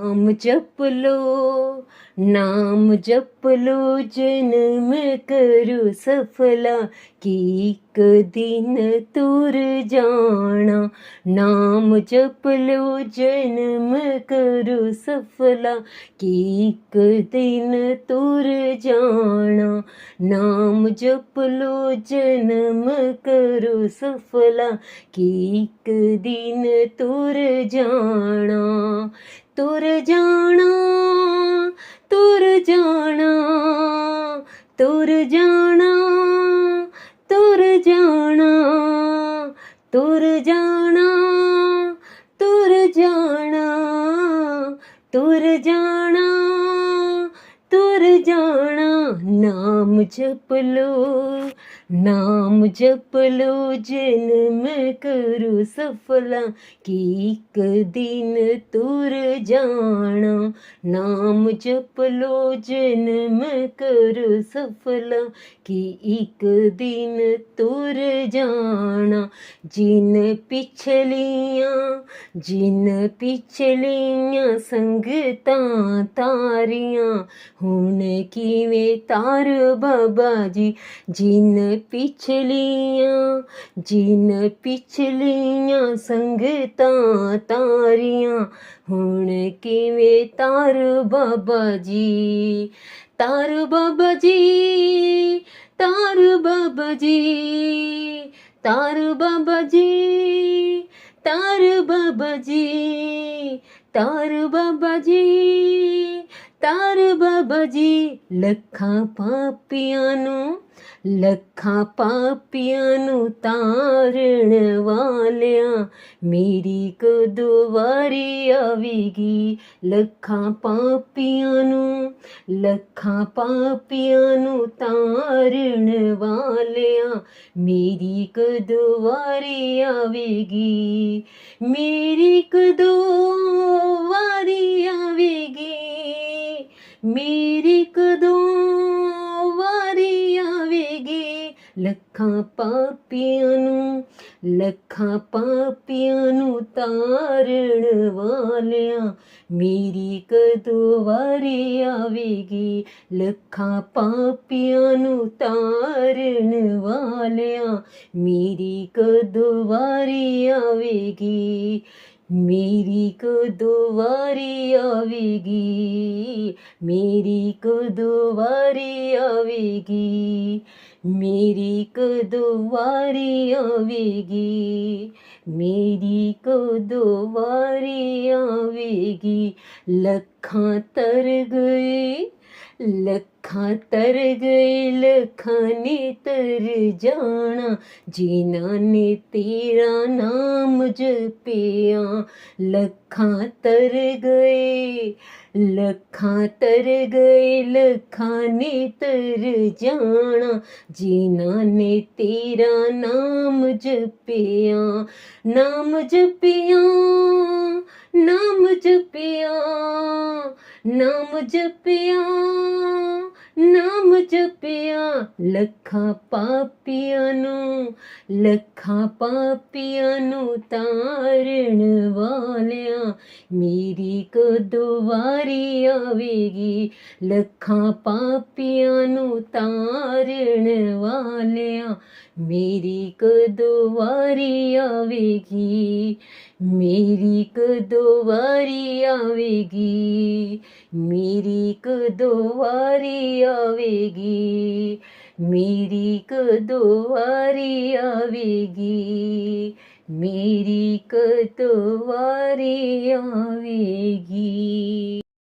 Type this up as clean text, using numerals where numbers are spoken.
नाम जप लो, नाम जप लो, जन्म करो सफला, कि एक दिन तुर जाना। नाम जप लो, जन्म करो सफला, कि एक दिन तुर जाना। नाम जप लो, जन्म करो सफला, कि एक दिन तुर जाना। तुर जाना, तुर जाना, तुर जाना, तुर जाना, तुर जाना, तुर जाना, तुर जाना, तुर जाना। नाम जप लो, नाम जप लो, जन्म करो सफला, कि एक दिन तुर जाना। नाम जप लो, जन्म करो सफला, कि एक दिन तुर जाना। जिन पिछलियां संगतां तारियां, हुण किवें तार बाबा जी। जिन पिछलियां संगतां तारियां, हुण किवें तार बाबा जी। तार बाबा जी, तार बाबा जी, तार बाबा जी, तार बाबा जी, तार बाबा जी, तार बाबा जी। ਲੱਖਾਂ ਪਾਪੀਆਂ ਨੂੰ ਤਾਰਨ ਵਾਲਿਆਂ, ਮੇਰੀ ਕਦੋਂ ਵਾਰੀ ਆਵੇਗੀ। ਲੱਖਾਂ ਪਾਪੀਆਂ ਨੂੰ ਤਾਰਨ ਵਾਲਿਆਂ, ਮੇਰੀ ਕਦੋਂ ਵਾਰੀ ਆਵੇਗੀ। ਮੇਰੀ ਕਦੋਂ ਵਾਰੀ ਆਵੇਗੀ, ਮੇਰੀ ਕਦੋਂ ਵਾਰੀ ਆਵੇਗੀ। ਲੱਖਾਂ ਪਾਪੀਆਂ ਨੂੰ ਤਾਰਨ ਵਾਲਿਆਂ, ਮੇਰੀ ਕਦੋਂ ਵਾਰੀ ਆਵੇਗੀ। ਲੱਖਾਂ ਪਾਪੀਆਂ ਨੂੰ ਤਾਰਨ ਵਾਲਿਆਂ, ਮੇਰੀ ਕਦੋਂ ਵਾਰੀ ਆਵੇਗੀ। ਮੇਰੀ ਕਦੋਂ ਵਾਰੀ ਆਵੇਗੀ, ਮੇਰੀ ਕਦੋਂ ਵਾਰੀ ਆਵੇਗੀ। ਮੇਰੀ ਕਦੋਂ ਵਾਰੀ ਆਵੇਗੀ, ਮੇਰੀ ਕਦੋਂ ਵਾਰੀ ਆਵੇਗੀ। ਲੱਖਾਂ ਤਰ ਗਏ, ਲੱਖਾਂ ਤਰ ਗਏ, ਲੱਖਾਂ ਨੇ ਤਰ ਜਾਣਾ, ਜਿਨ੍ਹਾਂ ਨੇ ਤੇਰਾ ਨਾਮ ਜਪਿਆ। ਲੱਖਾਂ ਤਰ ਗਏ, ਲੱਖਾਂ ਤਰ ਗਏ, ਲੱਖਾਂ ਨੇ ਤਰ ਜਾਣਾ, ਜਿਨ੍ਹਾਂ ਨੇ ਤੇਰਾ ਨਾਮ ਜਪਿਆ। ਨਾਮ ਜਪਿਆ, ਨਾਮ ਜਪਿਆ, ਨਾਮ ਜਪਿਆ, ਨਾਮ ਜਪਿਆ। ਲੱਖਾਂ ਪਾਪੀਆਂ ਨੂੰ ਤਾਰਨ ਵਾਲਿਆਂ, ਮੇਰੀ ਕਦੋਂ ਵਾਰੀ ਆਵੇਗੀ। ਲੱਖਾਂ ਪਾਪੀਆਂ ਨੂੰ ਤਾਰਨ ਵਾਲਿਆਂ, ਮੇਰੀ ਕਦੋਂ ਵਾਰੀ ਆਵੇਗੀ। ਮੇਰੀ ਕਦੋਂ ਵਾਰੀ ਆਵੇਗੀ, ਮੇਰੀ ਕਦੋਂ ਵਾਰੀ ਆਵੇਗੀ। ਮੇਰੀ ਕਦੋਂ ਵਾਰੀ ਆਵੇਗੀ, ਮੇਰੀ ਕਦੋਂ ਵਾਰੀ ਆਵੇਗੀ।